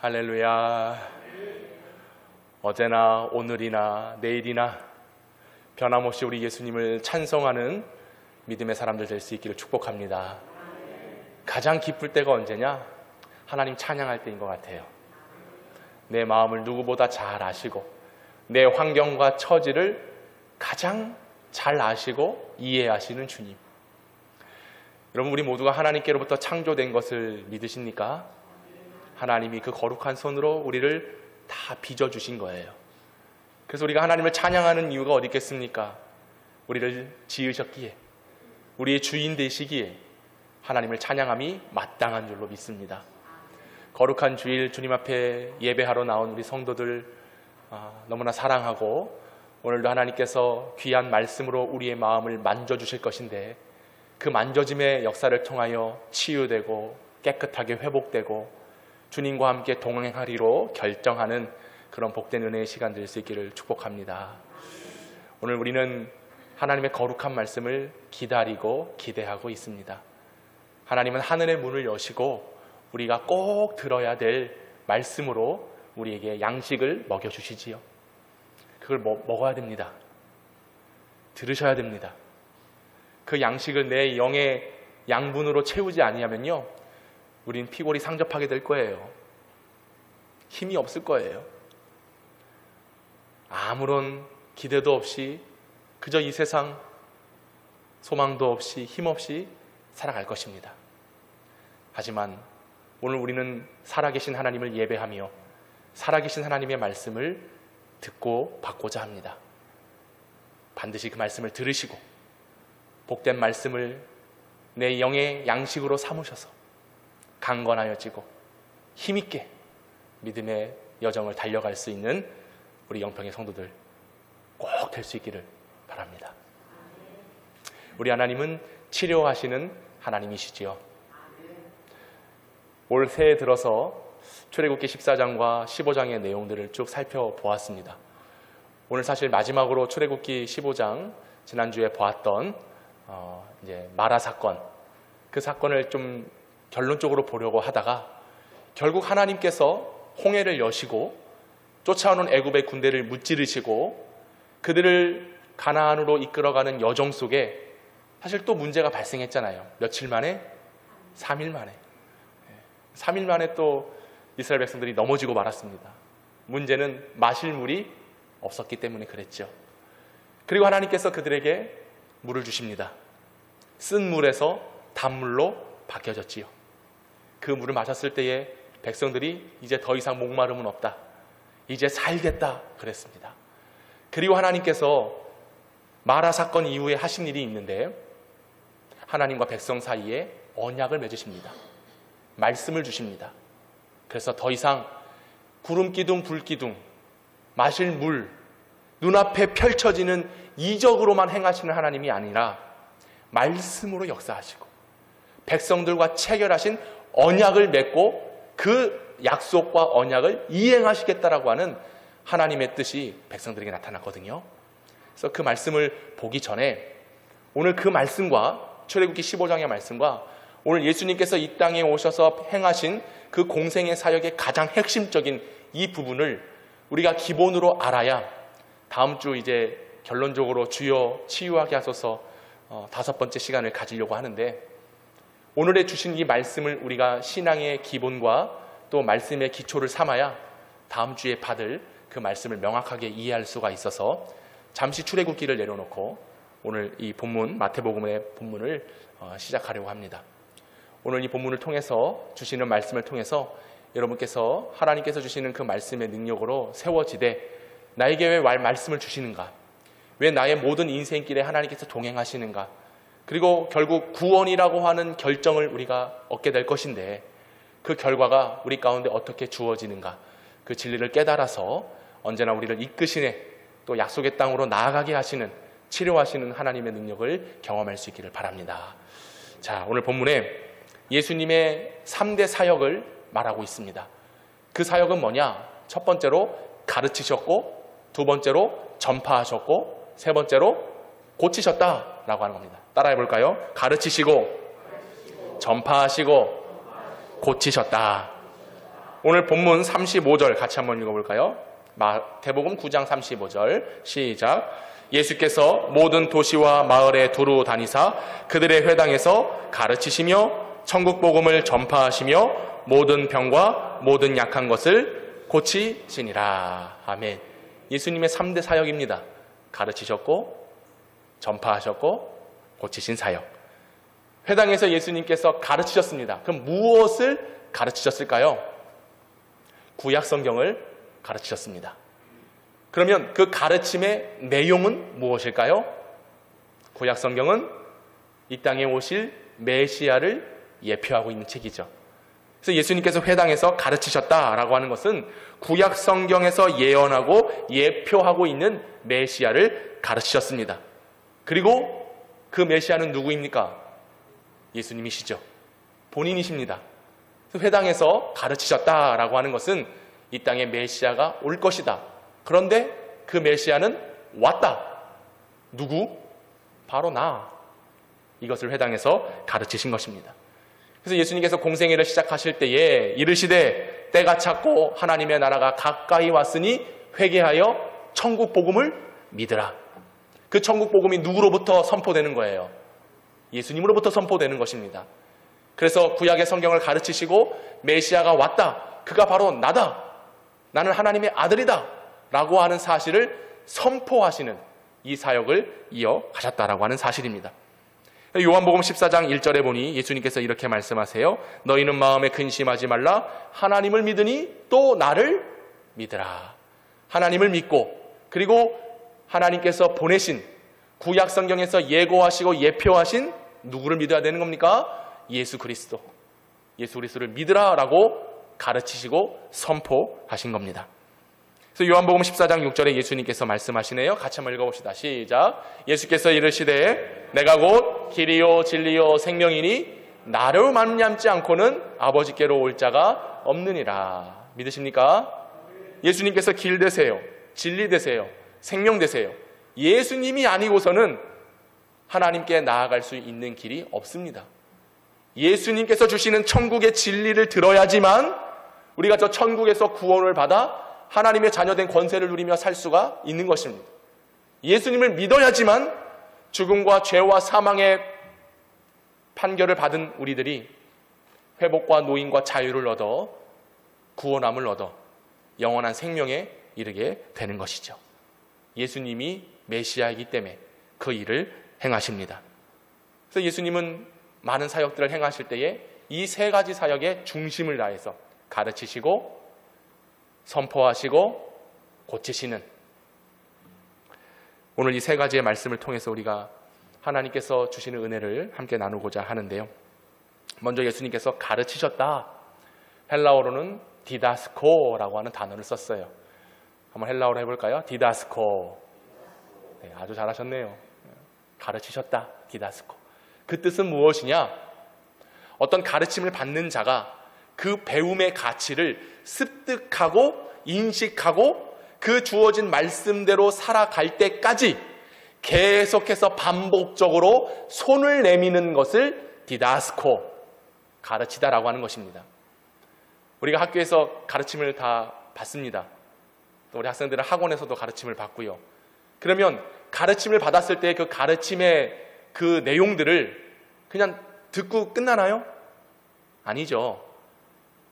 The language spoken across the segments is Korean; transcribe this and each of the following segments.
할렐루야. 어제나 오늘이나 내일이나 변함없이 우리 예수님을 찬송하는 믿음의 사람들 될 수 있기를 축복합니다. 가장 기쁠 때가 언제냐? 하나님 찬양할 때인 것 같아요. 내 마음을 누구보다 잘 아시고 내 환경과 처지를 가장 잘 아시고 이해하시는 주님. 여러분, 우리 모두가 하나님께로부터 창조된 것을 믿으십니까? 하나님이 그 거룩한 손으로 우리를 다 빚어주신 거예요. 그래서 우리가 하나님을 찬양하는 이유가 어디 있겠습니까? 우리를 지으셨기에, 우리의 주인 되시기에 하나님을 찬양함이 마땅한 줄로 믿습니다. 거룩한 주일 주님 앞에 예배하러 나온 우리 성도들 너무나 사랑하고, 오늘도 하나님께서 귀한 말씀으로 우리의 마음을 만져주실 것인데, 그 만져짐의 역사를 통하여 치유되고 깨끗하게 회복되고 주님과 함께 동행하리로 결정하는 그런 복된 은혜의 시간 될 수 있기를 축복합니다. 오늘 우리는 하나님의 거룩한 말씀을 기다리고 기대하고 있습니다. 하나님은 하늘의 문을 여시고 우리가 꼭 들어야 될 말씀으로 우리에게 양식을 먹여주시지요. 그걸 먹어야 됩니다. 들으셔야 됩니다. 그 양식을 내 영의 양분으로 채우지 아니하면요, 우린 피골이 상접하게 될 거예요. 힘이 없을 거예요. 아무런 기대도 없이 그저 이 세상 소망도 없이 힘 없이 살아갈 것입니다. 하지만 오늘 우리는 살아계신 하나님을 예배하며 살아계신 하나님의 말씀을 듣고 받고자 합니다. 반드시 그 말씀을 들으시고 복된 말씀을 내 영의 양식으로 삼으셔서 강건하여지고 힘있게 믿음의 여정을 달려갈 수 있는 우리 영평의 성도들 꼭 될 수 있기를 바랍니다. 우리 하나님은 치료하시는 하나님이시지요. 올 새해 들어서 출애굽기 14장과 15장의 내용들을 쭉 살펴보았습니다. 오늘 사실 마지막으로 출애굽기 15장, 지난주에 보았던 이제 마라 사건, 그 사건을 좀 결론적으로 보려고 하다가 결국 하나님께서 홍해를 여시고 쫓아오는 애굽의 군대를 무찌르시고 그들을 가나안으로 이끌어가는 여정 속에 사실 또 문제가 발생했잖아요. 며칠 만에? 3일 만에. 3일 만에 또 이스라엘 백성들이 넘어지고 말았습니다. 문제는 마실 물이 없었기 때문에 그랬죠. 그리고 하나님께서 그들에게 물을 주십니다. 쓴 물에서 단물로 바뀌어졌지요. 그 물을 마셨을 때에 백성들이 이제 더 이상 목마름은 없다, 이제 살겠다 그랬습니다. 그리고 하나님께서 마라 사건 이후에 하신 일이 있는데, 하나님과 백성 사이에 언약을 맺으십니다. 말씀을 주십니다. 그래서 더 이상 구름기둥 불기둥, 마실 물, 눈앞에 펼쳐지는 이적으로만 행하시는 하나님이 아니라 말씀으로 역사하시고 백성들과 체결하신 언약을 맺고 그 약속과 언약을 이행하시겠다라고 하는 하나님의 뜻이 백성들에게 나타났거든요. 그래서 그 말씀을 보기 전에 오늘 그 말씀과 출애굽기 15장의 말씀과 오늘 예수님께서 이 땅에 오셔서 행하신 그 공생의 사역의 가장 핵심적인 이 부분을 우리가 기본으로 알아야 다음 주 이제 결론적으로 주여 치유하게 하소서 5번째 시간을 가지려고 하는데, 오늘의 주신 이 말씀을 우리가 신앙의 기본과 또 말씀의 기초를 삼아야 다음 주에 받을 그 말씀을 명확하게 이해할 수가 있어서 잠시 출애굽기를 내려놓고 오늘 이 본문, 마태복음의 본문을 시작하려고 합니다. 오늘 이 본문을 통해서 주시는 말씀을 통해서 여러분께서 하나님께서 주시는 그 말씀의 능력으로 세워지되 나에게 왜 말씀을 주시는가, 왜 나의 모든 인생길에 하나님께서 동행하시는가, 그리고 결국 구원이라고 하는 결정을 우리가 얻게 될 것인데 그 결과가 우리 가운데 어떻게 주어지는가, 그 진리를 깨달아서 언제나 우리를 이끄시네, 또 약속의 땅으로 나아가게 하시는, 치료하시는 하나님의 능력을 경험할 수 있기를 바랍니다. 자, 오늘 본문에 예수님의 3대 사역을 말하고 있습니다. 그 사역은 뭐냐? 첫 번째로 가르치셨고, 두 번째로 전파하셨고, 세 번째로 고치셨다라고 하는 겁니다. 따라해 볼까요? 가르치시고, 전파하시고, 고치셨다. 오늘 본문 35절 같이 한번 읽어볼까요? 마태복음 9장 35절 시작. 예수께서 모든 도시와 마을에 두루 다니사 그들의 회당에서 가르치시며 천국 복음을 전파하시며 모든 병과 모든 약한 것을 고치시니라. 아멘. 예수님의 3대 사역입니다. 가르치셨고 전파하셨고 고치신 사역. 회당에서 예수님께서 가르치셨습니다. 그럼 무엇을 가르치셨을까요? 구약 성경을 가르치셨습니다. 그러면 그 가르침의 내용은 무엇일까요? 구약 성경은 이 땅에 오실 메시아를 예표하고 있는 책이죠. 그래서 예수님께서 회당에서 가르치셨다라고 하는 것은 구약 성경에서 예언하고 예표하고 있는 메시아를 가르치셨습니다. 그리고 그 메시아는 누구입니까? 예수님이시죠. 본인이십니다. 회당에서 가르치셨다라고 하는 것은 이 땅에 메시아가 올 것이다. 그런데 그 메시아는 왔다. 누구? 바로 나. 이것을 회당에서 가르치신 것입니다. 그래서 예수님께서 공생애를 시작하실 때에 이르시되 때가 찼고 하나님의 나라가 가까이 왔으니 회개하여 천국 복음을 믿으라. 그 천국 복음이 누구로부터 선포되는 거예요? 예수님으로부터 선포되는 것입니다. 그래서 구약의 성경을 가르치시고 메시아가 왔다. 그가 바로 나다. 나는 하나님의 아들이다. 라고 하는 사실을 선포하시는 이 사역을 이어가셨다라고 하는 사실입니다. 요한복음 14장 1절에 보니 예수님께서 이렇게 말씀하세요. 너희는 마음에 근심하지 말라. 하나님을 믿으니 또 나를 믿으라. 하나님을 믿고 그리고 하나님께서 보내신 구약 성경에서 예고하시고 예표하신 누구를 믿어야 되는 겁니까? 예수 그리스도. 예수 그리스도를 믿으라라고 가르치시고 선포하신 겁니다. 그래서 요한복음 14장 6절에 예수님께서 말씀하시네요. 같이 한번 읽어봅시다. 시작. 예수께서 이르시되 내가 곧 길이요 진리요 생명이니 나로 말미암지 않고는 아버지께로 올 자가 없느니라. 믿으십니까? 예수님께서 길 되세요. 진리 되세요. 생명 되세요. 예수님이 아니고서는 하나님께 나아갈 수 있는 길이 없습니다. 예수님께서 주시는 천국의 진리를 들어야지만 우리가 저 천국에서 구원을 받아 하나님의 자녀된 권세를 누리며 살 수가 있는 것입니다. 예수님을 믿어야지만 죽음과 죄와 사망의 판결을 받은 우리들이 회복과 노임과 자유를 얻어 구원함을 얻어 영원한 생명에 이르게 되는 것이죠. 예수님이 메시아이기 때문에 그 일을 행하십니다. 그래서 예수님은 많은 사역들을 행하실 때에 이 세 가지 사역에 중심을 다해서 가르치시고 선포하시고 고치시는, 오늘 이 세 가지의 말씀을 통해서 우리가 하나님께서 주시는 은혜를 함께 나누고자 하는데요. 먼저 예수님께서 가르치셨다. 헬라어로는 디다스코라고 하는 단어를 썼어요. 한번 헬라어로 해볼까요? 디다스코. 네, 아주 잘하셨네요. 가르치셨다. 디다스코. 그 뜻은 무엇이냐? 어떤 가르침을 받는 자가 그 배움의 가치를 습득하고 인식하고 그 주어진 말씀대로 살아갈 때까지 계속해서 반복적으로 손을 내미는 것을 디다스코, 가르치다라고 하는 것입니다. 우리가 학교에서 가르침을 다 받습니다. 또 우리 학생들은 학원에서도 가르침을 받고요. 그러면 가르침을 받았을 때 그 가르침의 그 내용들을 그냥 듣고 끝나나요? 아니죠.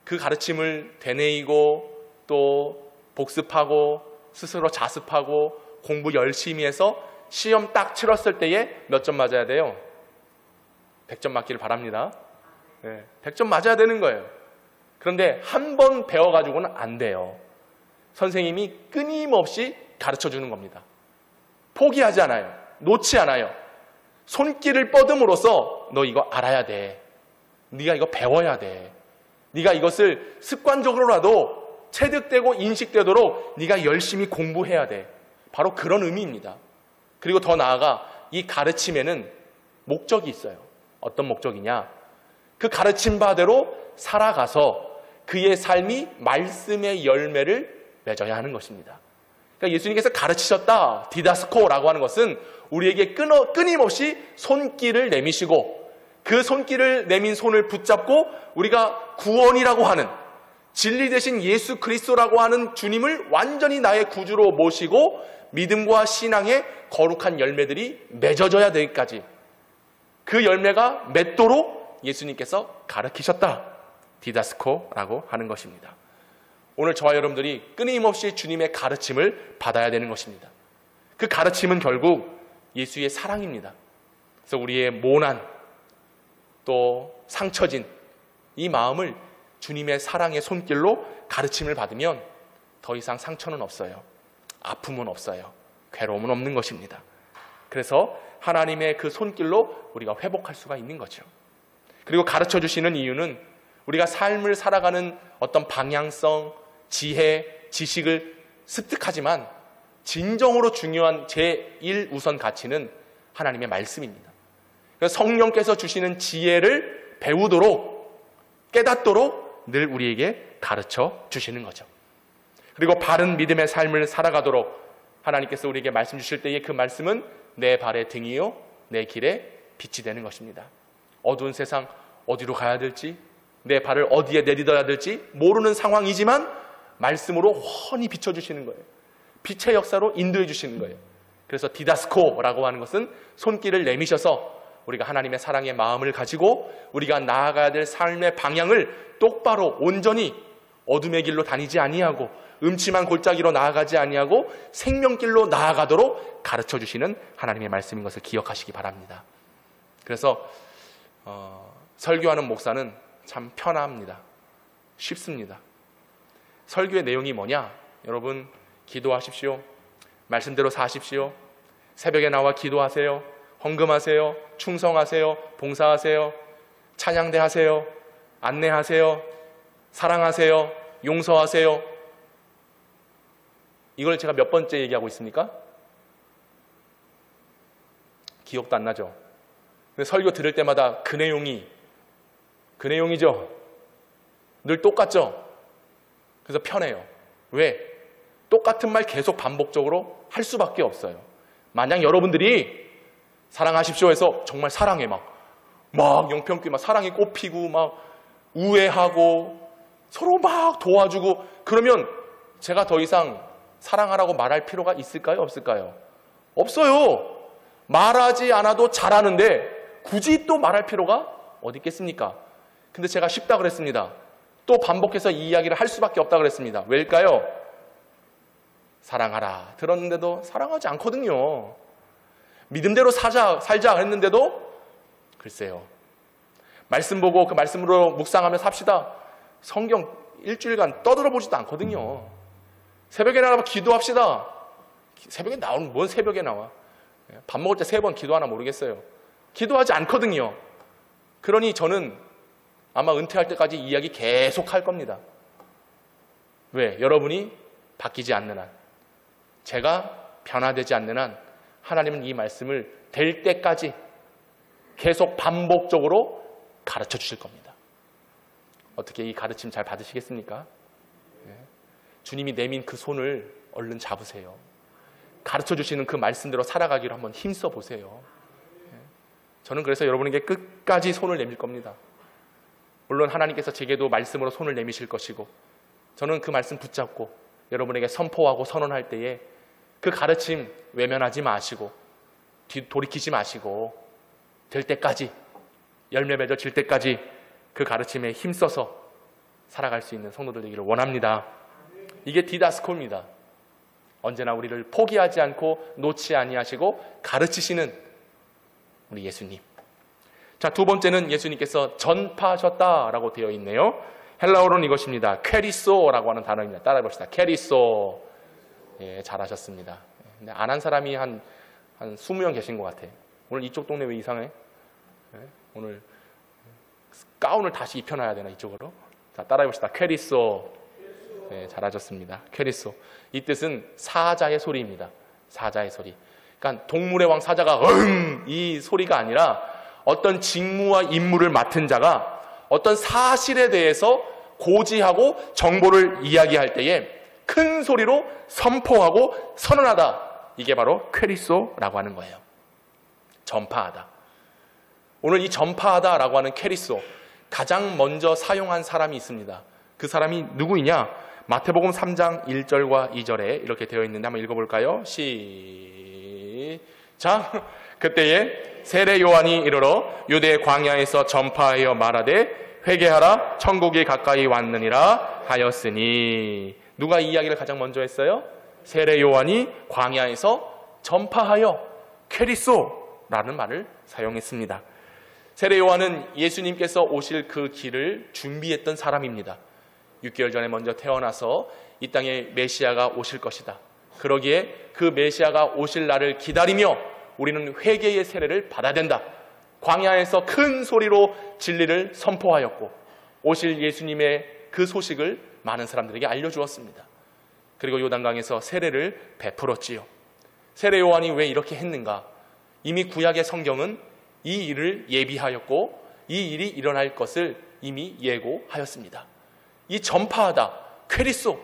그 가르침을 되뇌이고 또 복습하고 스스로 자습하고 공부 열심히 해서 시험 딱 치렀을 때에 몇 점 맞아야 돼요? 100점 맞기를 바랍니다. 네, 100점 맞아야 되는 거예요. 그런데 한 번 배워가지고는 안 돼요. 선생님이 끊임없이 가르쳐주는 겁니다. 포기하지 않아요. 놓지 않아요. 손길을 뻗음으로써 너 이거 알아야 돼. 네가 이거 배워야 돼. 네가 이것을 습관적으로라도 체득되고 인식되도록 네가 열심히 공부해야 돼. 바로 그런 의미입니다. 그리고 더 나아가 이 가르침에는 목적이 있어요. 어떤 목적이냐? 그 가르침 바대로 살아가서 그의 삶이 말씀의 열매를 맺어야 하는 것입니다. 그러니까 예수님께서 가르치셨다, 디다스코라고 하는 것은 우리에게 끊임없이 손길을 내미시고 그 손길을 내민 손을 붙잡고 우리가 구원이라고 하는 진리 대신 예수 그리스도라고 하는 주님을 완전히 나의 구주로 모시고 믿음과 신앙의 거룩한 열매들이 맺어져야 되기까지 그 열매가 맺도록 예수님께서 가르치셨다. 디다스코라고 하는 것입니다. 오늘 저와 여러분들이 끊임없이 주님의 가르침을 받아야 되는 것입니다. 그 가르침은 결국 예수의 사랑입니다. 그래서 우리의 모난 또 상처진 이 마음을 주님의 사랑의 손길로 가르침을 받으면 더 이상 상처는 없어요. 아픔은 없어요. 괴로움은 없는 것입니다. 그래서 하나님의 그 손길로 우리가 회복할 수가 있는 거죠. 그리고 가르쳐 주시는 이유는 우리가 삶을 살아가는 어떤 방향성, 지혜, 지식을 습득하지만 진정으로 중요한 제1우선 가치는 하나님의 말씀입니다. 그래서 성령께서 주시는 지혜를 배우도록 깨닫도록 늘 우리에게 가르쳐 주시는 거죠. 그리고 바른 믿음의 삶을 살아가도록 하나님께서 우리에게 말씀 주실 때에 그 말씀은 내 발의 등이요 내 길에 빛이 되는 것입니다. 어두운 세상 어디로 가야 될지 내 발을 어디에 내딛어야 될지 모르는 상황이지만 말씀으로 훤히 비춰주시는 거예요. 빛의 역사로 인도해 주시는 거예요. 그래서 디다스코라고 하는 것은 손길을 내미셔서 우리가 하나님의 사랑의 마음을 가지고 우리가 나아가야 될 삶의 방향을 똑바로 온전히 어둠의 길로 다니지 아니하고 음침한 골짜기로 나아가지 아니하고 생명길로 나아가도록 가르쳐 주시는 하나님의 말씀인 것을 기억하시기 바랍니다. 그래서 설교하는 목사는 참 편합니다. 쉽습니다. 설교의 내용이 뭐냐? 여러분 기도하십시오. 말씀대로 사십시오. 새벽에 나와 기도하세요. 헌금하세요. 충성하세요. 봉사하세요. 찬양대 하세요. 안내하세요. 사랑하세요. 용서하세요. 이걸 제가 몇 번째 얘기하고 있습니까? 기억도 안 나죠? 근데 설교 들을 때마다 그 내용이죠? 늘 똑같죠? 그래서 편해요. 왜? 똑같은 말 계속 반복적으로 할 수밖에 없어요. 만약 여러분들이 사랑하십시오 해서 정말 사랑해 막 영평교회 막 사랑이 꽃피고 막 우애하고 서로 막 도와주고 그러면 제가 더 이상 사랑하라고 말할 필요가 있을까요? 없을까요? 없어요. 말하지 않아도 잘하는데 굳이 또 말할 필요가 어디 있겠습니까? 근데 제가 쉽다 그랬습니다. 또 반복해서 이 이야기를 할 수밖에 없다 그랬습니다. 왜일까요? 사랑하라 들었는데도 사랑하지 않거든요. 믿음대로 살자 했는데도 글쎄요. 말씀 보고 그 말씀으로 묵상하며 삽시다. 성경 일주일간 떠들어보지도 않거든요. 새벽에 나와 기도합시다. 새벽에 나오는 뭔 새벽에 나와. 밥 먹을 때 3번 기도하나 모르겠어요. 기도하지 않거든요. 그러니 저는 아마 은퇴할 때까지 이 이야기 계속 할 겁니다. 왜? 여러분이 바뀌지 않는 한, 제가 변화되지 않는 한 하나님은 이 말씀을 될 때까지 계속 반복적으로 가르쳐 주실 겁니다. 어떻게 이 가르침 잘 받으시겠습니까? 주님이 내민 그 손을 얼른 잡으세요. 가르쳐 주시는 그 말씀대로 살아가기로 한번 힘써 보세요. 저는 그래서 여러분에게 끝까지 손을 내밀 겁니다. 물론 하나님께서 제게도 말씀으로 손을 내미실 것이고 저는 그 말씀 붙잡고 여러분에게 선포하고 선언할 때에 그 가르침 외면하지 마시고 돌이키지 마시고 될 때까지 열매 맺어질 때까지 그 가르침에 힘써서 살아갈 수 있는 성도들 되기를 원합니다. 이게 디다스코입니다. 언제나 우리를 포기하지 않고 놓지 아니하시고 가르치시는 우리 예수님. 자, 두 번째는 예수님께서 전파하셨다라고 되어 있네요. 헬라어로는 이것입니다. 퀘리소라고 하는 단어입니다. 따라해 봅시다. 퀘리소. 예, 잘하셨습니다. 근데 안 한 사람이 한 20명 계신 것 같아요. 오늘 이쪽 동네 왜 이상해? 예? 오늘 가운을 다시 입혀놔야 되나 이쪽으로? 자, 따라해 봅시다. 퀘리소. 네, 잘하셨습니다. 퀘리소. 이 뜻은 사자의 소리입니다. 사자의 소리. 그러니까 동물의 왕 사자가 이 소리가 아니라 어떤 직무와 임무를 맡은 자가 어떤 사실에 대해서 고지하고 정보를 이야기할 때에 큰 소리로 선포하고 선언하다. 이게 바로 퀘리소라고 하는 거예요. 전파하다. 오늘 이 전파하다라고 하는 퀘리소 가장 먼저 사용한 사람이 있습니다. 그 사람이 누구이냐? 마태복음 3장 1절과 2절에 이렇게 되어 있는데 한번 읽어볼까요? 시작. 그때에 세례 요한이 이르러 유대 광야에서 전파하여 말하되 회개하라 천국이 가까이 왔느니라 하였으니. 누가 이 이야기를 가장 먼저 했어요? 세례 요한이 광야에서 전파하여 쾌리소라는 말을 사용했습니다. 세례 요한은 예수님께서 오실 그 길을 준비했던 사람입니다. 6개월 전에 먼저 태어나서 이 땅에 메시아가 오실 것이다. 그러기에 그 메시아가 오실 날을 기다리며 우리는 회개의 세례를 받아야 된다. 광야에서 큰 소리로 진리를 선포하였고 오실 예수님의 그 소식을 많은 사람들에게 알려주었습니다. 그리고 요단강에서 세례를 베풀었지요. 세례 요한이 왜 이렇게 했는가? 이미 구약의 성경은 이 일을 예비하였고 이 일이 일어날 것을 이미 예고하였습니다. 이 전파하다, 쾌리소,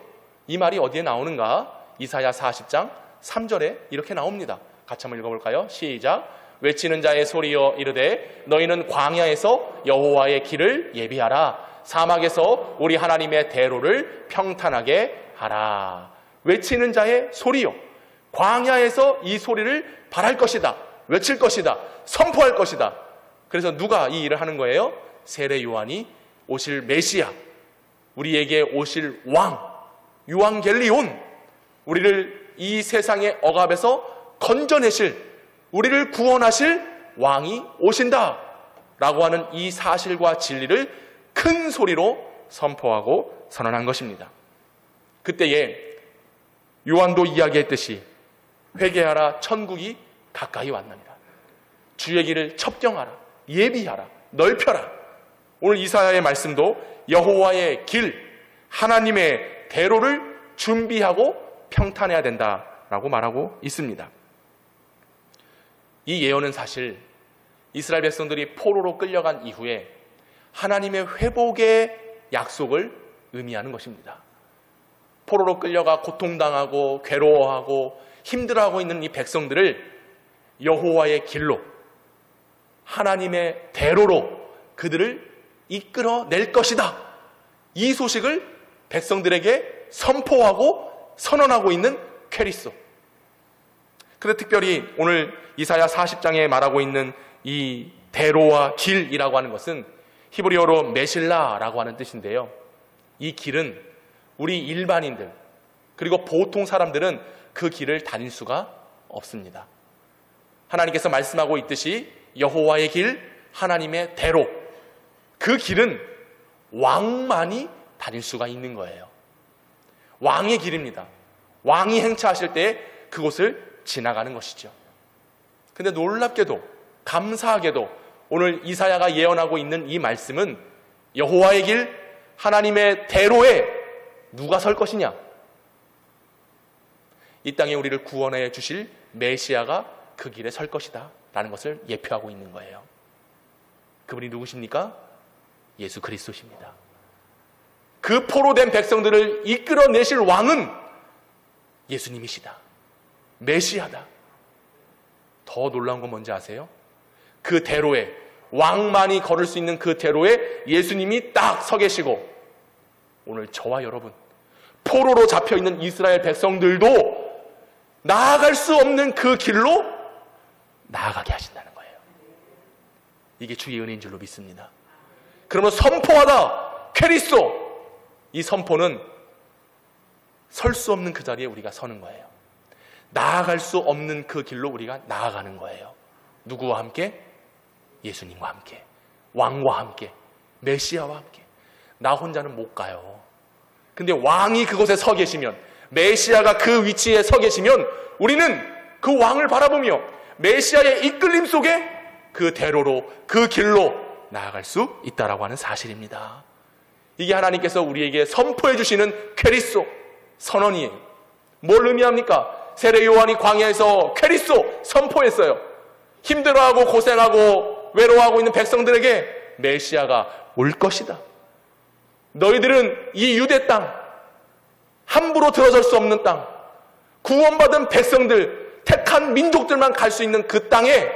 이 말이 어디에 나오는가? 이사야 40장 3절에 이렇게 나옵니다. 같이 한번 읽어볼까요? 시작. 외치는 자의 소리여 이르되 너희는 광야에서 여호와의 길을 예비하라. 사막에서 우리 하나님의 대로를 평탄하게 하라. 외치는 자의 소리요. 광야에서 이 소리를 발할 것이다. 외칠 것이다. 선포할 것이다. 그래서 누가 이 일을 하는 거예요? 세례 요한이 오실 메시아, 우리에게 오실 왕, 유앙겔리온, 우리를 이 세상의 억압에서 건져내실, 우리를 구원하실 왕이 오신다 라고 하는 이 사실과 진리를 큰 소리로 선포하고 선언한 것입니다. 그때에 요한도 이야기했듯이 회개하라 천국이 가까이 왔느니라. 주의 길을 첩경하라, 예비하라, 넓혀라. 오늘 이사야의 말씀도 여호와의 길, 하나님의 대로를 준비하고 평탄해야 된다라고 말하고 있습니다. 이 예언은 사실 이스라엘 백성들이 포로로 끌려간 이후에 하나님의 회복의 약속을 의미하는 것입니다. 포로로 끌려가 고통당하고 괴로워하고 힘들어하고 있는 이 백성들을 여호와의 길로, 하나님의 대로로 그들을 이끌어낼 것이다. 이 소식을 백성들에게 선포하고 선언하고 있는 쾌리소. 그런데 특별히 오늘 이사야 40장에 말하고 있는 이 대로와 길이라고 하는 것은 히브리어로 메실라라고 하는 뜻인데요. 이 길은 우리 일반인들 그리고 보통 사람들은 그 길을 다닐 수가 없습니다. 하나님께서 말씀하고 있듯이 여호와의 길, 하나님의 대로, 그 길은 왕만이 다닐 수가 있는 거예요. 왕의 길입니다. 왕이 행차하실 때 그곳을 지나가는 것이죠. 근데 놀랍게도, 감사하게도 오늘 이사야가 예언하고 있는 이 말씀은 여호와의 길, 하나님의 대로에 누가 설 것이냐? 이 땅에 우리를 구원해 주실 메시아가 그 길에 설 것이다 라는 것을 예표하고 있는 거예요. 그분이 누구십니까? 예수 그리스도십니다. 그 포로된 백성들을 이끌어내실 왕은 예수님이시다. 메시아다. 더 놀라운 건 뭔지 아세요? 그 대로에, 왕만이 걸을 수 있는 그 대로에 예수님이 딱 서 계시고 오늘 저와 여러분, 포로로 잡혀있는 이스라엘 백성들도 나아갈 수 없는 그 길로 나아가게 하신다는 거예요. 이게 주의 은혜인 줄로 믿습니다. 그러면 선포하다, 쾌리소, 이 선포는 설 수 없는 그 자리에 우리가 서는 거예요. 나아갈 수 없는 그 길로 우리가 나아가는 거예요. 누구와 함께? 예수님과 함께, 왕과 함께, 메시아와 함께. 나 혼자는 못 가요. 근데 왕이 그곳에 서 계시면, 메시아가 그 위치에 서 계시면 우리는 그 왕을 바라보며 메시아의 이끌림 속에 그 대로로, 그 길로 나아갈 수 있다라고 하는 사실입니다. 이게 하나님께서 우리에게 선포해 주시는 쾌리소, 선언이에요. 뭘 의미합니까? 세례 요한이 광야에서 쾌리소 선포했어요. 힘들어하고 고생하고 외로워하고 있는 백성들에게 메시아가 올 것이다. 너희들은 이 유대 땅, 함부로 들어설 수 없는 땅, 구원받은 백성들, 택한 민족들만 갈 수 있는 그 땅에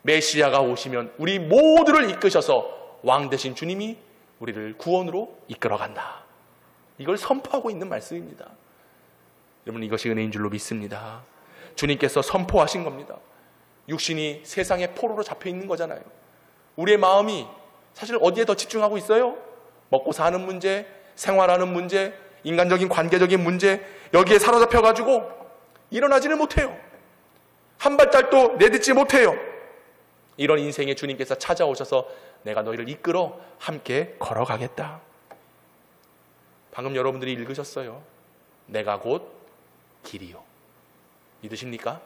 메시아가 오시면 우리 모두를 이끄셔서 왕 되신 주님이 우리를 구원으로 이끌어간다. 이걸 선포하고 있는 말씀입니다. 여러분, 이것이 은혜인 줄로 믿습니다. 주님께서 선포하신 겁니다. 육신이 세상의 포로로 잡혀 있는 거잖아요. 우리의 마음이 사실 어디에 더 집중하고 있어요? 먹고 사는 문제, 생활하는 문제, 인간적인 관계적인 문제, 여기에 사로잡혀가지고 일어나지는 못해요. 한 발짝도 내딛지 못해요. 이런 인생에 주님께서 찾아오셔서 내가 너희를 이끌어 함께 걸어가겠다. 방금 여러분들이 읽으셨어요. 내가 곧 길이요. 믿으십니까?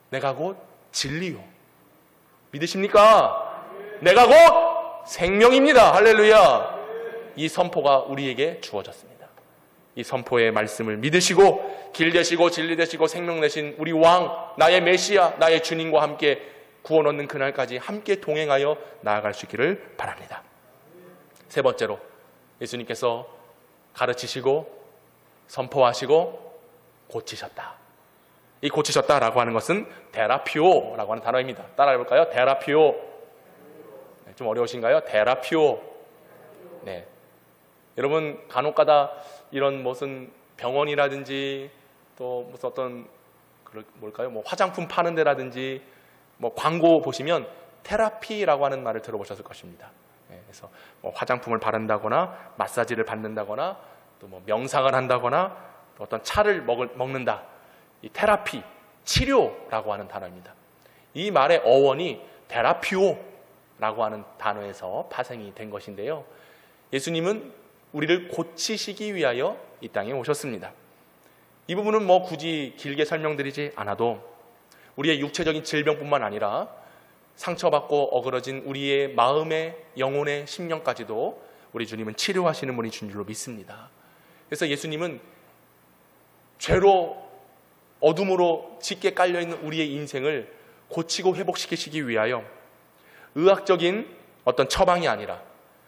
내가 곧 진리요. 믿으십니까? 내가 곧 생명입니다. 할렐루야. 이 선포가 우리에게 주어졌습니다. 이 선포의 말씀을 믿으시고 길 되시고 진리 되시고 생명 되신 우리 왕, 나의 메시아, 나의 주님과 함께 구원 얻는 그날까지 함께 동행하여 나아갈 수 있기를 바랍니다. 세 번째로, 예수님께서 가르치시고 선포하시고 고치셨다. 이 고치셨다라고 하는 것은 테라피오라고 하는 단어입니다. 따라해 볼까요? 테라피오. 좀 어려우신가요? 테라피오. 네. 여러분, 간혹가다 이런 무슨 병원이라든지 또 무슨 어떤 뭘까요? 뭐 화장품 파는 데라든지 뭐 광고 보시면 테라피라고 하는 말을 들어보셨을 것입니다. 네, 그래서 뭐 화장품을 바른다거나 마사지를 받는다거나 또 뭐 명상을 한다거나 또 어떤 차를 먹는다. 이 테라피, 치료라고 하는 단어입니다. 이 말의 어원이 테라피오라고 하는 단어에서 파생이 된 것인데요. 예수님은 우리를 고치시기 위하여 이 땅에 오셨습니다. 이 부분은 뭐 굳이 길게 설명드리지 않아도 우리의 육체적인 질병뿐만 아니라 상처받고 어그러진 우리의 마음의, 영혼의, 심령까지도 우리 주님은 치료하시는 분이 준 줄로 믿습니다. 그래서 예수님은 죄로 어둠으로 짙게 깔려있는 우리의 인생을 고치고 회복시키시기 위하여 의학적인 어떤 처방이 아니라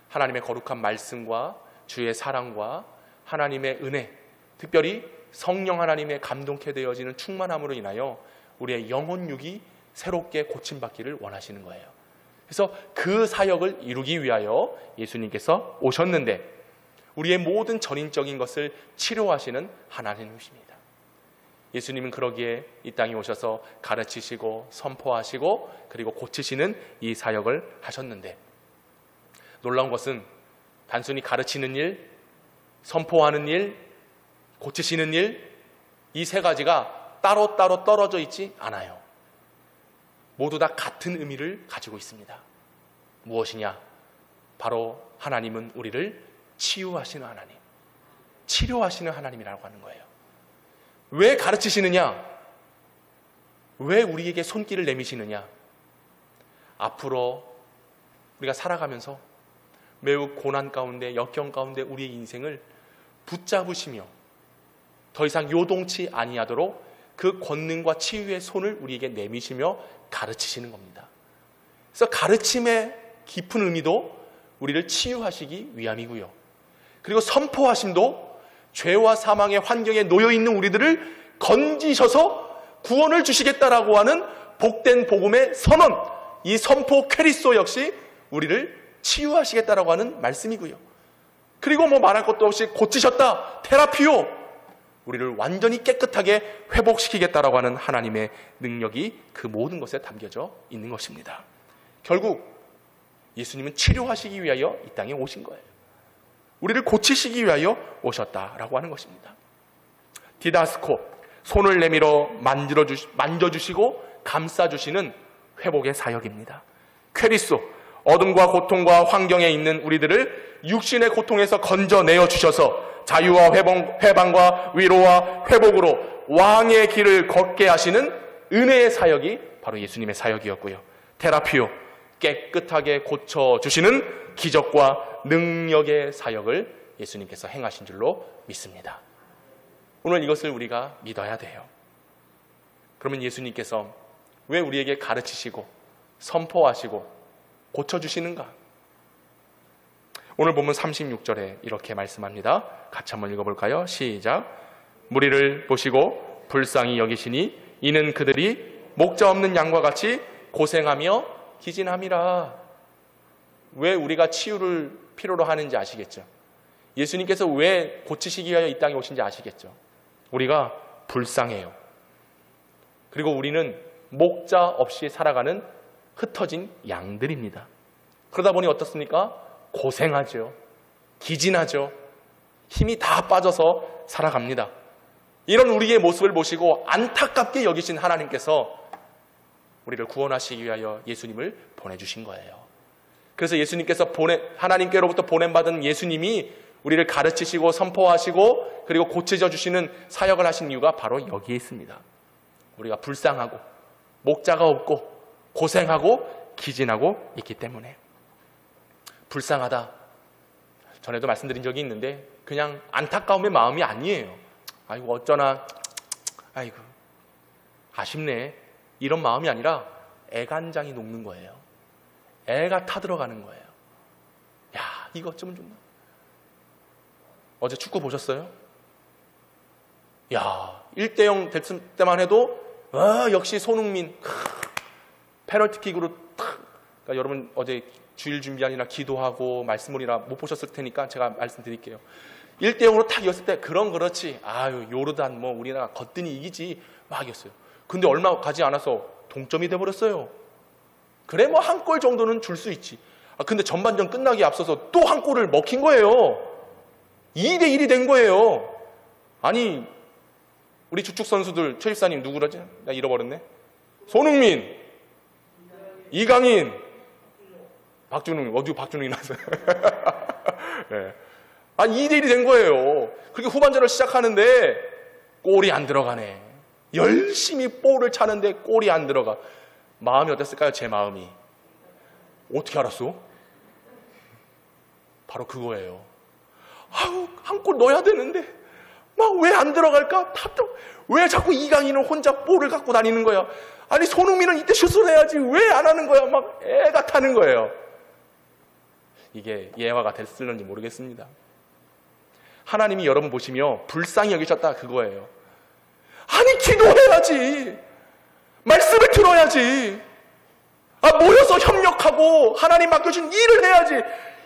하나님의 거룩한 말씀과 주의 사랑과 하나님의 은혜, 특별히 성령 하나님의 감동케 되어지는 충만함으로 인하여 우리의 영혼육이 새롭게 고침받기를 원하시는 거예요. 그래서 그 사역을 이루기 위하여 예수님께서 오셨는데 우리의 모든 전인적인 것을 치료하시는 하나님이십니다. 예수님은 그러기에 이 땅에 오셔서 가르치시고 선포하시고 그리고 고치시는 이 사역을 하셨는데, 놀라운 것은 단순히 가르치는 일, 선포하는 일, 고치시는 일, 이 세 가지가 따로따로 떨어져 있지 않아요. 모두 다 같은 의미를 가지고 있습니다. 무엇이냐? 바로 하나님은 우리를 치유하시는 하나님, 치료하시는 하나님이라고 하는 거예요. 왜 가르치시느냐? 왜 우리에게 손길을 내미시느냐? 앞으로 우리가 살아가면서 매우 고난 가운데, 역경 가운데 우리의 인생을 붙잡으시며 더 이상 요동치 아니하도록 그 권능과 치유의 손을 우리에게 내미시며 가르치시는 겁니다. 그래서 가르침의 깊은 의미도 우리를 치유하시기 위함이고요. 그리고 선포하심도 죄와 사망의 환경에 놓여있는 우리들을 건지셔서 구원을 주시겠다라고 하는 복된 복음의 선언, 이 선포 퀘리소 역시 우리를 치유하시겠다라고 하는 말씀이고요. 그리고 뭐 말할 것도 없이 고치셨다, 테라피오, 우리를 완전히 깨끗하게 회복시키겠다라고 하는 하나님의 능력이 그 모든 것에 담겨져 있는 것입니다. 결국 예수님은 치료하시기 위하여 이 땅에 오신 거예요. 우리를 고치시기 위하여 오셨다라고 하는 것입니다. 디다스코, 손을 내밀어 만져주시고 감싸주시는 회복의 사역입니다. 퀘리소, 어둠과 고통과 환경에 있는 우리들을 육신의 고통에서 건져내어 주셔서 자유와 회방과 위로와 회복으로 왕의 길을 걷게 하시는 은혜의 사역이 바로 예수님의 사역이었고요. 테라피오, 깨끗하게 고쳐주시는 기적과 능력의 사역을 예수님께서 행하신 줄로 믿습니다. 오늘 이것을 우리가 믿어야 돼요. 그러면 예수님께서 왜 우리에게 가르치시고 선포하시고 고쳐주시는가? 오늘 본문 36절에 이렇게 말씀합니다. 같이 한번 읽어볼까요? 시작. 무리를 보시고 불쌍히 여기시니 이는 그들이 목자 없는 양과 같이 고생하며 기진함이라. 왜 우리가 치유를 필요로 하는지 아시겠죠? 예수님께서 왜 고치시기 위하여 이 땅에 오신지 아시겠죠? 우리가 불쌍해요. 그리고 우리는 목자 없이 살아가는 흩어진 양들입니다. 그러다 보니 어떻습니까? 고생하죠. 기진하죠. 힘이 다 빠져서 살아갑니다. 이런 우리의 모습을 보시고 안타깝게 여기신 하나님께서 우리를 구원하시기 위하여 예수님을 보내주신 거예요. 그래서 예수님께서 하나님께로부터 보냄받은 예수님이 우리를 가르치시고 선포하시고 그리고 고쳐져 주시는 사역을 하신 이유가 바로 여기에 있습니다. 우리가 불쌍하고 목자가 없고 고생하고 기진하고 있기 때문에. 불쌍하다. 전에도 말씀드린 적이 있는데 그냥 안타까움의 마음이 아니에요. 아이고 어쩌나, 아이고 아쉽네, 이런 마음이 아니라 애간장이 녹는 거예요. 애가 타들어가는 거예요. 야, 이거 어쩌면 좋나. 어제 축구 보셨어요? 야, 1대0 됐을 때만 해도 역시 손흥민 페널티킥으로 탁. 그러니까 여러분 어제 주일 준비하느라 기도하고 말씀을이라 못 보셨을 테니까 제가 말씀드릴게요. 1대0으로 탁 이겼을 때 그렇지, 아유 요르단 뭐 우리나라 거뜬히 이기지 막 이겼어요. 근데 얼마 가지 않아서 동점이 돼버렸어요. 그래 뭐 한 골 정도는 줄 수 있지. 근데 전반전 끝나기 앞서서 또 한 골을 먹힌 거예요. 2대1이 된 거예요. 아니 우리 주축 선수들 최집사님 누구라지? 나 잃어버렸네. 손흥민, 이강인, 박준웅, 어디 박준웅이 나왔어요. 네. 2대1이 된 거예요. 그렇게 후반전을 시작하는데 골이 안 들어가네. 열심히 볼을 차는데 골이 안 들어가. 마음이 어땠을까요? 제 마음이. 어떻게 알았어? 바로 그거예요. 아우, 한 골 넣어야 되는데 막 왜 안 들어갈까? 왜 자꾸 이강인은 혼자 볼을 갖고 다니는 거야? 아니 손흥민은 이때 슛을 해야지 왜 안 하는 거야? 막 애가 타는 거예요. 이게 예화가 됐을는지 모르겠습니다. 하나님이 여러분 보시며 불쌍히 여기셨다 그거예요. 아니 기도해야지. 말씀을 들어야지. 모여서 협력하고 하나님 맡겨준 일을 해야지.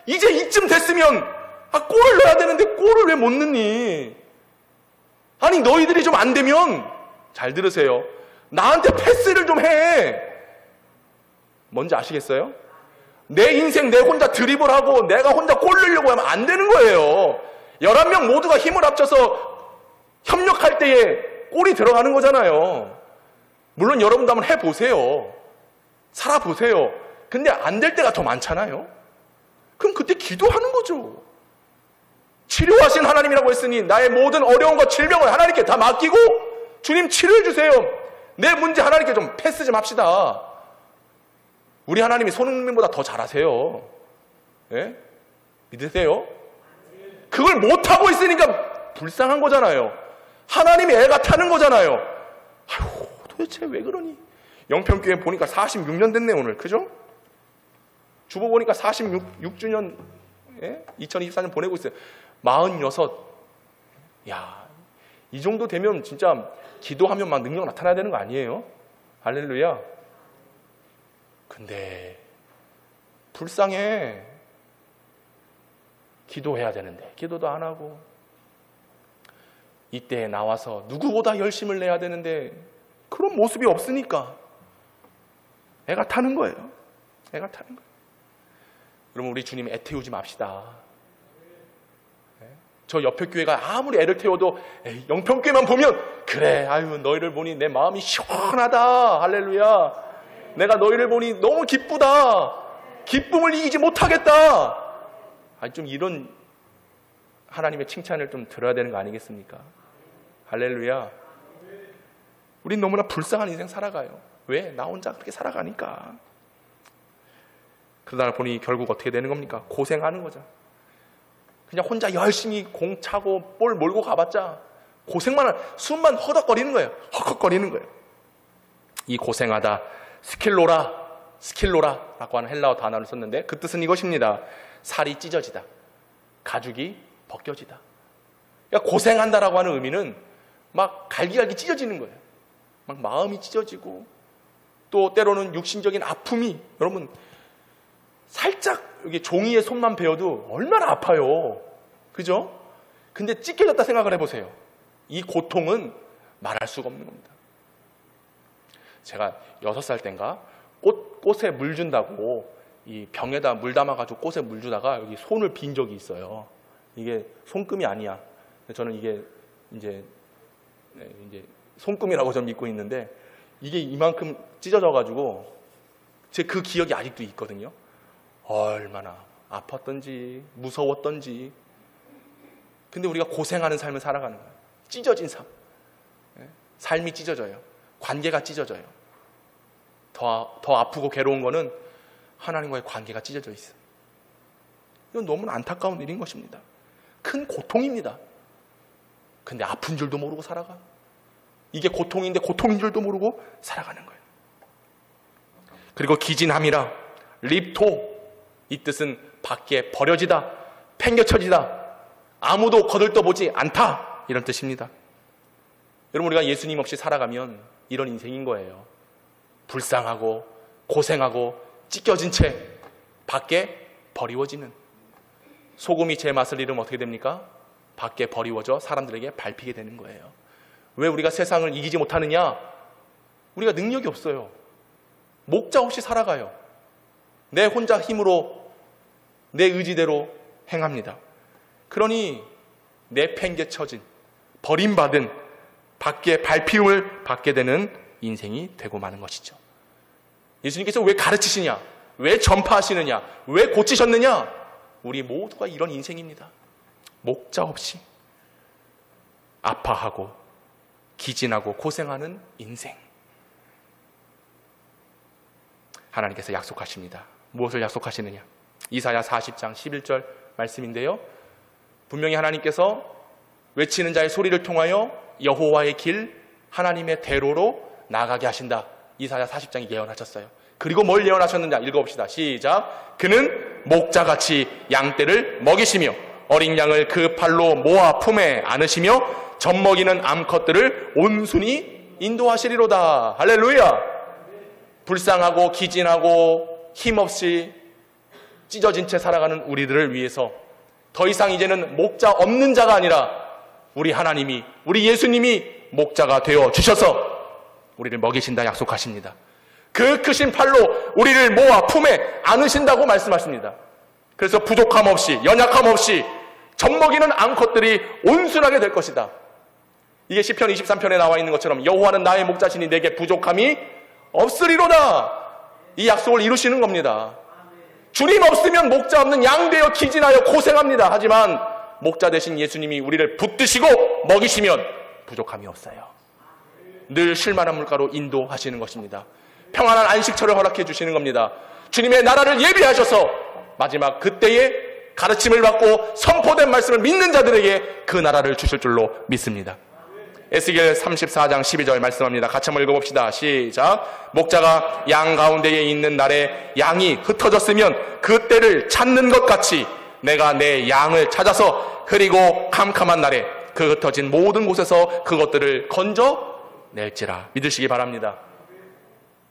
이제 이쯤 됐으면 골을 넣어야 되는데 골을 왜 못 넣니? 아니 너희들이 좀 안 되면 잘 들으세요. 나한테 패스를 좀 해. 뭔지 아시겠어요? 내 인생 내 혼자 드리블하고 내가 혼자 골 넣으려고 하면 안 되는 거예요. 11명 모두가 힘을 합쳐서 협력할 때에 골이 들어가는 거잖아요. 물론 여러분도 한번 해보세요. 살아보세요. 근데 안 될 때가 더 많잖아요. 그럼 그때 기도하는 거죠. 치료하신 하나님이라고 했으니 나의 모든 어려움과 질병을 하나님께 다 맡기고 주님 치료해 주세요. 내 문제 하나님께 좀 패스 좀 합시다. 우리 하나님이 손흥민보다 더 잘하세요. 예? 믿으세요? 그걸 못하고 있으니까 불쌍한 거잖아요. 하나님이 애가 타는 거잖아요. 아이고 도대체 왜 그러니? 영평교회 보니까 46년 됐네 오늘. 그죠? 주보 보니까 46주년 2024년 보내고 있어요. 46. 야, 이 정도 되면 진짜 기도하면 막 능력 나타나야 되는 거 아니에요? 할렐루야. 근데 불쌍해. 기도해야 되는데 기도도 안 하고 이때 나와서 누구보다 열심을 내야 되는데 그런 모습이 없으니까 애가 타는 거예요. 애가 타는 거예요. 그러면 우리 주님 애 태우지 맙시다. 저 옆에 교회가 아무리 애를 태워도 영평교회만 보면 그래 아유 너희를 보니 내 마음이 시원하다. 할렐루야. 내가 너희를 보니 너무 기쁘다. 기쁨을 이기지 못하겠다. 아니 좀 이런 하나님의 칭찬을 좀 들어야 되는 거 아니겠습니까? 할렐루야. 우린 너무나 불쌍한 인생 살아가요. 왜? 나 혼자 그렇게 살아가니까. 그러다 보니 결국 어떻게 되는 겁니까? 고생하는 거죠. 그냥 혼자 열심히 공 차고 볼 몰고 가봤자 고생만 숨만 허덕거리는 거예요. 헉헉거리는 거예요. 이 고생하다 스킬로라라고 하는 헬라어 단어를 썼는데 그 뜻은 이것입니다. 살이 찢어지다. 가죽이 벗겨지다. 그러니까 고생한다라고 하는 의미는 막 갈기갈기 찢어지는 거예요. 막 마음이 찢어지고 또 때로는 육신적인 아픔이 여러분 살짝 여기 종이에 손만 베어도 얼마나 아파요. 그죠? 근데 찢겨졌다 생각을 해보세요. 이 고통은 말할 수가 없는 겁니다. 제가 6살 땐가 꽃에 물 준다고 이 병에다 물 담아가지고 꽃에 물 주다가 여기 손을 빈 적이 있어요. 이게 손금이 아니야. 저는 이게 이제 손금이라고 좀 믿고 있는데 이게 이만큼 찢어져가지고 제 그 기억이 아직도 있거든요. 얼마나 아팠던지 무서웠던지. 근데 우리가 고생하는 삶을 살아가는 거예요. 찢어진 삶. 삶이 찢어져요. 관계가 찢어져요. 더 아프고 괴로운 거는 하나님과의 관계가 찢어져 있어요. 이건 너무나 안타까운 일인 것입니다. 큰 고통입니다. 근데 아픈 줄도 모르고 살아가. 이게 고통인데 고통인 줄도 모르고 살아가는 거예요. 그리고 기진함이라 립토, 이 뜻은 밖에 버려지다, 팽개쳐지다, 아무도 거들떠보지 않다, 이런 뜻입니다. 여러분, 우리가 예수님 없이 살아가면 이런 인생인 거예요. 불쌍하고 고생하고 찢겨진 채 밖에 버리워지는. 소금이 제 맛을 잃으면 어떻게 됩니까? 밖에 버리워져 사람들에게 밟히게 되는 거예요. 왜 우리가 세상을 이기지 못하느냐? 우리가 능력이 없어요. 목자 없이 살아가요. 내 혼자 힘으로 내 의지대로 행합니다. 그러니 내팽개쳐진, 버림받은, 밖에 밟힘을 받게 되는 인생이 되고 마는 것이죠. 예수님께서 왜 가르치시냐? 왜 전파하시느냐? 왜 고치셨느냐? 우리 모두가 이런 인생입니다. 목자 없이 아파하고 기진하고 고생하는 인생. 하나님께서 약속하십니다. 무엇을 약속하시느냐? 이사야 40장 11절 말씀인데요. 분명히 하나님께서 외치는 자의 소리를 통하여 여호와의 길, 하나님의 대로로 나가게 하신다. 이사야 40장이 예언하셨어요. 그리고 뭘 예언하셨느냐? 읽어봅시다. 시작. 그는 목자같이 양떼를 먹이시며 어린 양을 그 팔로 모아 품에 안으시며 젖먹이는 암컷들을 온순히 인도하시리로다. 할렐루야. 불쌍하고 기진하고 힘없이 찢어진 채 살아가는 우리들을 위해서 더 이상 이제는 목자 없는 자가 아니라 우리 하나님이, 우리 예수님이 목자가 되어 주셔서 우리를 먹이신다 약속하십니다. 그 크신 팔로 우리를 모아 품에 안으신다고 말씀하십니다. 그래서 부족함 없이, 연약함 없이 젖먹이는 암컷들이 온순하게 될 것이다. 이게 시편 23편에 나와 있는 것처럼 여호와는 나의 목자시니 내게 부족함이 없으리로다. 이 약속을 이루시는 겁니다. 주님 없으면 목자 없는 양 되어 기진하여 고생합니다. 하지만 목자 되신 예수님이 우리를 붙드시고 먹이시면 부족함이 없어요. 늘 쉴만한 물가로 인도하시는 것입니다. 평안한 안식처를 허락해 주시는 겁니다. 주님의 나라를 예비하셔서 마지막 그때에 가르침을 받고 선포된 말씀을 믿는 자들에게 그 나라를 주실 줄로 믿습니다. 에스겔 34장 12절 말씀합니다. 같이 한번 읽어봅시다. 시작. 목자가 양 가운데에 있는 날에 양이 흩어졌으면 그때를 찾는 것 같이 내가 내 양을 찾아서 흐리고 캄캄한 날에 그 흩어진 모든 곳에서 그것들을 건져낼지라. 믿으시기 바랍니다.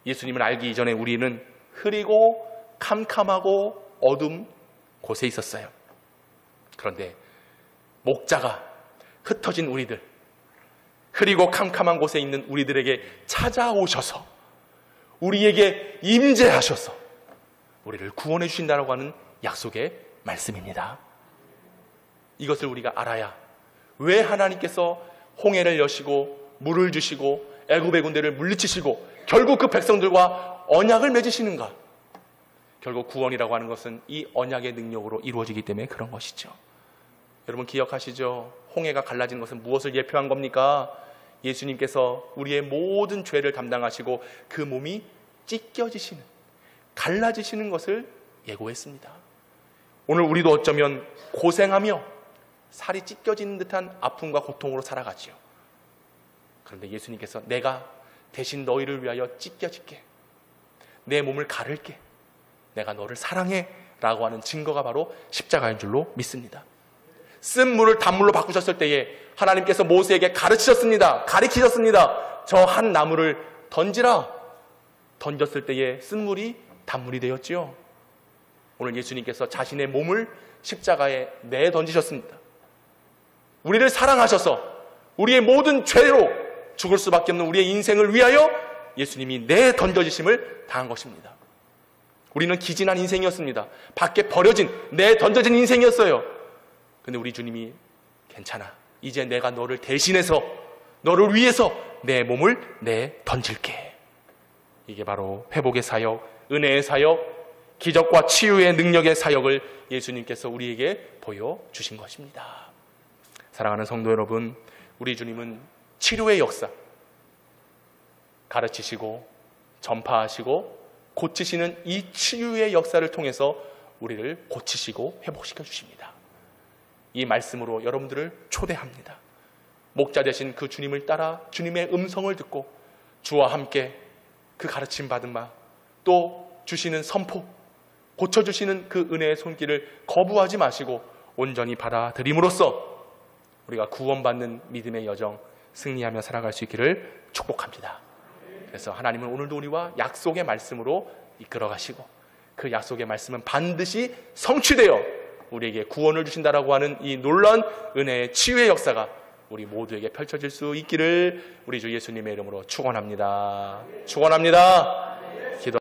예수님을 알기 이전에 우리는 흐리고 캄캄하고 어둠 곳에 있었어요. 그런데 목자가 흩어진 우리들, 흐리고 캄캄한 곳에 있는 우리들에게 찾아오셔서 우리에게 임재하셔서 우리를 구원해 주신다고 하는 약속의 말씀입니다. 이것을 우리가 알아야 왜 하나님께서 홍해를 여시고 물을 주시고 애굽의 군대를 물리치시고 결국 그 백성들과 언약을 맺으시는가? 결국 구원이라고 하는 것은 이 언약의 능력으로 이루어지기 때문에 그런 것이죠. 여러분 기억하시죠? 홍해가 갈라진 것은 무엇을 예표한 겁니까? 예수님께서 우리의 모든 죄를 담당하시고 그 몸이 찢겨지시는, 갈라지시는 것을 예고했습니다. 오늘 우리도 어쩌면 고생하며 살이 찢겨지는 듯한 아픔과 고통으로 살아가지요. 그런데 예수님께서 내가 대신 너희를 위하여 찢겨질게, 내 몸을 가를게, 내가 너를 사랑해 라고 하는 증거가 바로 십자가인 줄로 믿습니다. 쓴 물을 단물로 바꾸셨을 때에 하나님께서 모세에게 가르치셨습니다. 가르치셨습니다. 저 한 나무를 던지라. 던졌을 때에 쓴 물이 단물이 되었지요. 오늘 예수님께서 자신의 몸을 십자가에 내던지셨습니다. 우리를 사랑하셔서 우리의 모든 죄로 죽을 수밖에 없는 우리의 인생을 위하여 예수님이 내던져지심을 당한 것입니다. 우리는 기진한 인생이었습니다. 밖에 버려진, 내던져진 인생이었어요. 근데 우리 주님이 괜찮아. 이제 내가 너를 대신해서, 너를 위해서 내 몸을 내던질게. 이게 바로 회복의 사역, 은혜의 사역, 기적과 치유의 능력의 사역을 예수님께서 우리에게 보여주신 것입니다. 사랑하는 성도 여러분, 우리 주님은 치료의 역사, 가르치시고 전파하시고 고치시는 이 치유의 역사를 통해서 우리를 고치시고 회복시켜 주십니다. 이 말씀으로 여러분들을 초대합니다. 목자 되신 그 주님을 따라 주님의 음성을 듣고 주와 함께 그 가르침 받은 바, 또 주시는 선포, 고쳐주시는 그 은혜의 손길을 거부하지 마시고 온전히 받아들임으로써 우리가 구원받는 믿음의 여정 승리하며 살아갈 수 있기를 축복합니다. 그래서 하나님은 오늘도 우리와 약속의 말씀으로 이끌어 가시고 그 약속의 말씀은 반드시 성취되어 우리에게 구원을 주신다라고 하는 이 놀라운 은혜의 치유의 역사가 우리 모두에게 펼쳐질 수 있기를 우리 주 예수님의 이름으로 축원합니다. 축원합니다.